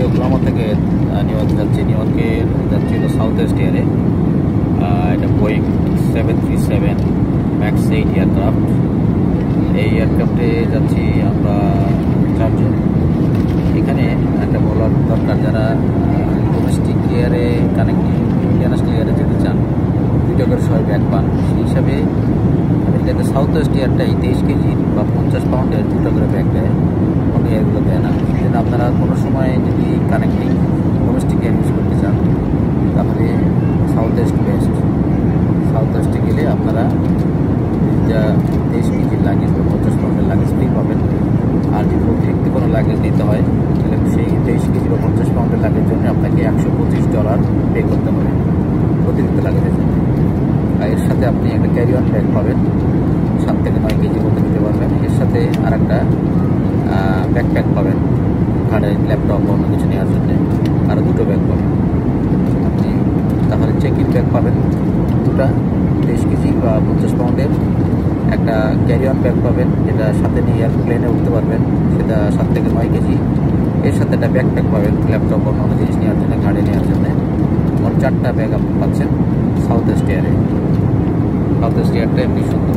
Oklahoma থেকে new York যাচ্ছি। New ইয়র্কে যাচ্ছি হলো সাউথ ওয়েস্ট এয়ারে। এটা বোয়িং 737 ম্যাক্স 8 এয়ারক্রাফট। এই এয়ারক্রাফটে যাচ্ছি আমরা 4 জন। এখানে একটা বলার দরকার, যারা ডোমেস্টিক এয়ারে কানেক্টিং ইন্টারন্যাশনাল এয়ারে যেতে চান 2 টাকার সবাই ব্যাগ পান। সেই হিসাবে আমেরিকাতে সাউথ ওয়েস্ট এয়ারটাই 23 কেজি বা 50 পাউন্ডের 2 টাকার ব্যাগ দেয়, অন্য এয়ারগুলো দেয় না। সেজন্য আপনারা কোনো সময় যদি কানেক্টিং ডোমেস্টিক এয়ার ইউজ করতে চান তাহলে সাউথ ওয়েস্ট বেস্ট। সাউথ ওয়েস্টে গেলে আপনারা যা 23 কেজির লাগেজ বা 50 পাউন্ডের লাগেজ ফ্রি পাবেন। আর যদি অতিরিক্ত কোনো লাগেজ নিতে হয় তাহলে সেই 23 কেজি বা 50 পাউন্ডের লাগেজের জন্য আপনাকে $125 পে করতে হবে অতিরিক্ত লাগেজের জন্য। আর এর সাথে আপনি একটা ক্যারি অন ব্যাগ পাবেন, 7 থেকে 9 কেজি মতো নিতে পারবেন। এর সাথে আর একটা ব্যাকপ্যাক পাবেন, ঘাড়ে ল্যাপটপ অন্য কিছু নেওয়ার জন্য আরও 2টো ব্যাগ পাবেন আপনি। তাহলে চেক ইন ব্যাগ পাবেন 2টা 23 কেজি বা 50 পাউন্ডের, একটা ক্যারি অন ব্যাগ পাবেন যেটা সাথে নিয়ে এয়ারপ্লেনে উঠতে পারবেন, সেটা 7 থেকে 9 কেজি। এর সাথে একটা ব্যাকপ্যাক পাবেন, ল্যাপটপ অন্য জিনিস নেওয়ার জন্য, ঘাড়ে নেওয়ার জন্য। মোট 4টা ব্যাগ আপনি পাচ্ছেন সাউথ ওয়েস্ট এয়ারে। সাউথ ওয়েস্ট এয়ারটা এমনি সুন্দর।